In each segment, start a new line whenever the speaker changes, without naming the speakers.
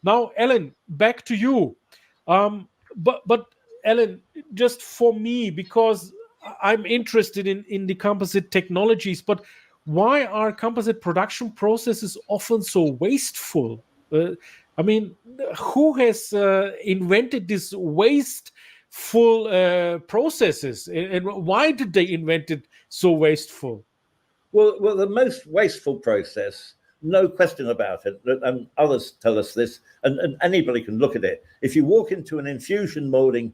Now, Ellen, back to you. But Ellen, just for me, because I'm interested in the composite technologies, but why are composite production processes often so wasteful? I mean, who has invented this wasteful processes, and why did they invent it so wasteful?
Well, the most wasteful process, no question about it, and others tell us this, and anybody can look at it. If you walk into an infusion molding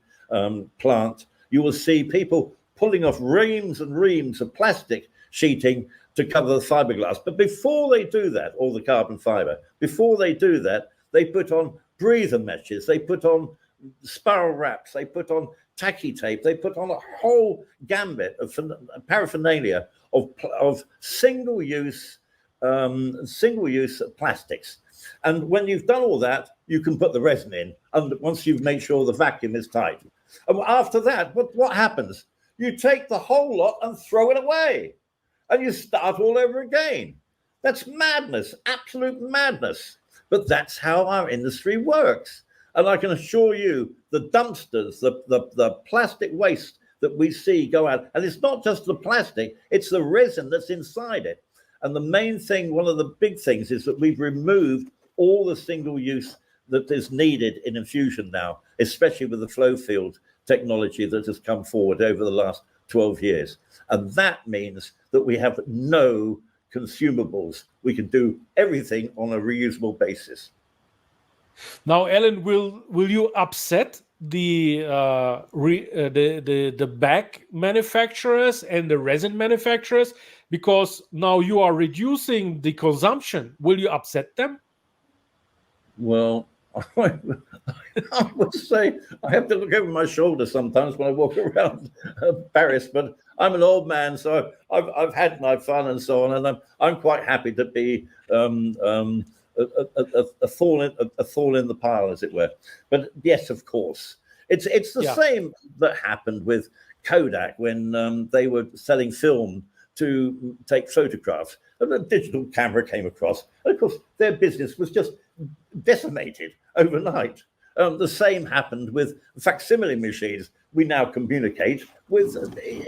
plant, you will see people pulling off reams and reams of plastic sheeting to cover the fiberglass. But before they do that, or the carbon fiber, before they do that, they put on breather meshes, they put on spiral wraps, they put on tacky tape, they put on a whole gambit of paraphernalia of single-use plastics. And when you've done all that, you can put the resin in, and once you've made sure the vacuum is tight. And after that, what happens? You take the whole lot and throw it away, and you start all over again. That's madness, absolute madness. But that's how our industry works. And I can assure you, the dumpsters, the plastic waste that we see go out, and it's not just the plastic, it's the resin that's inside it. And the main thing, one of the big things, is that we've removed all the single use that is needed in infusion now, especially with the flow field technology that has come forward over the last 12 years. And that means that we have no consumables. We can do everything on a reusable basis.
Now, Ellen, will you upset the bag manufacturers and the resin manufacturers because now you are reducing the consumption? Will you upset them?
Well, I would say I have to look over my shoulder sometimes when I walk around Paris, but I'm an old man, so I've had my fun and so on, and I'm quite happy to be a thorn in the pile, as it were. But yes, of course, it's the same that happened with Kodak when they were selling film to take photographs, and a digital camera came across, and of course their business was just decimated overnight. The same happened with facsimile machines. We now communicate with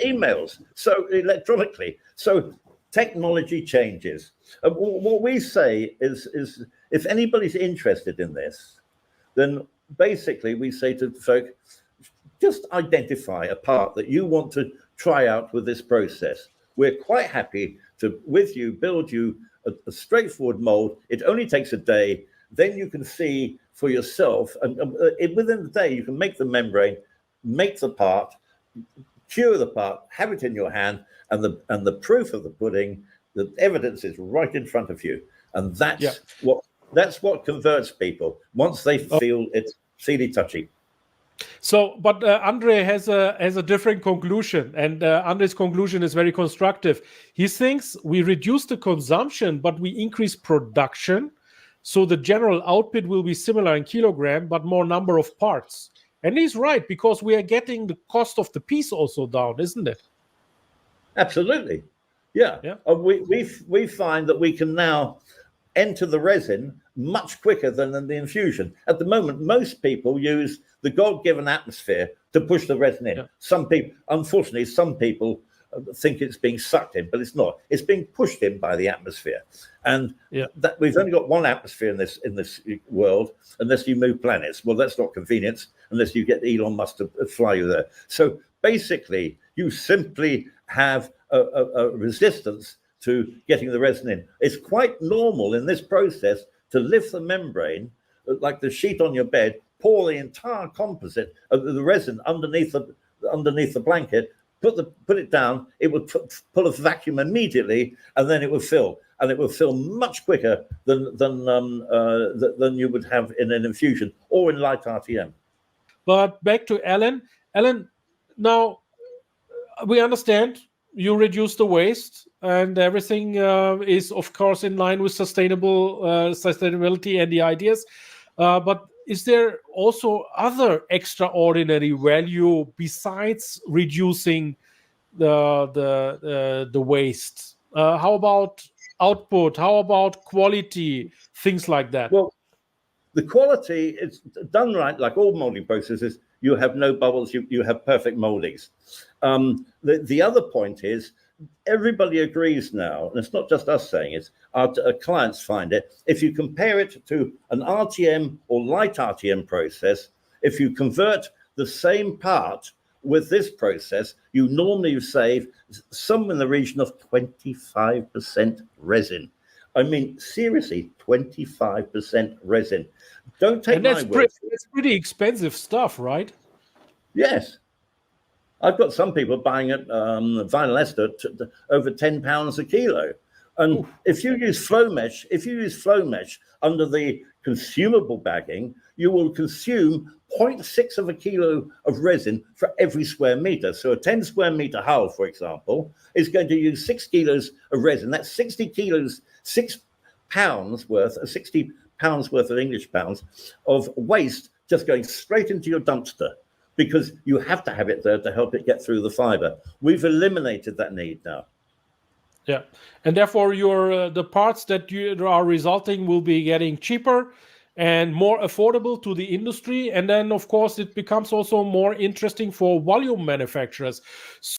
emails, so electronically. So technology changes. What we say is if anybody's interested in this, then basically we say to folk, just identify a part that you want to try out with this process. We're quite happy to, with you, build you a straightforward mold. It only takes a day. Then you can see for yourself, and within the day, you can make the membrane, make the part, cure the part, have it in your hand, and the proof of the pudding, the evidence is right in front of you. And that's what converts people once they feel it's feely touchy.
So, but Andre has a different conclusion, and Andre's conclusion is very constructive. He thinks we reduce the consumption, but we increase production, so the general output will be similar in kilogram, but more number of parts. And he's right, because we are getting the cost of the piece also down, isn't it?
Absolutely, yeah. We find that we can now enter the resin much quicker than in the infusion. At the moment, most people use the God-given atmosphere to push the resin in. Some people, unfortunately, think it's being sucked in, but it's not. It's being pushed in by the atmosphere, and that we've only got one atmosphere in this world, unless you move planets. Well, that's not convenience unless you get Elon Musk to fly you there. So basically, you simply have a resistance to getting the resin in. It's quite normal in this process to lift the membrane, like the sheet on your bed, pour the entire composite of the resin underneath the blanket, put it down. It would pull a vacuum immediately, and then it would fill, and it would fill much quicker than you would have in an infusion or in light RTM.
But back to Ellen. Ellen, now we understand you reduce the waste, and everything is, of course, in line with sustainability and the ideas. But is there also other extraordinary value besides reducing the waste? How about output? How about quality? Things like that.
Well, The quality, it's done right, like all molding processes, you have no bubbles, you have perfect moldings. The other point is, everybody agrees now, and it's not just us saying it, our clients find it, if you compare it to an RTM or light RTM process, if you convert the same part with this process, you normally save somewhere in the region of 25% resin. I mean, seriously, 25% resin. Don't take my word.
That's pretty expensive stuff, right?
Yes. I've got some people buying it vinyl ester over £10 a kilo. And oof. If you use flow mesh, under the consumable bagging, you will consume 0.6 of a kilo of resin for every square meter. So a 10 square meter hull, for example, is going to use 6 kilos of resin. That's 60 kilos, 6 pounds worth, 60 pounds worth of English pounds of waste just going straight into your dumpster, because you have to have it there to help it get through the fiber. We've eliminated that need now.
Yeah, and therefore the parts that you are resulting will be getting cheaper and more affordable to the industry. And then, of course, it becomes also more interesting for volume manufacturers.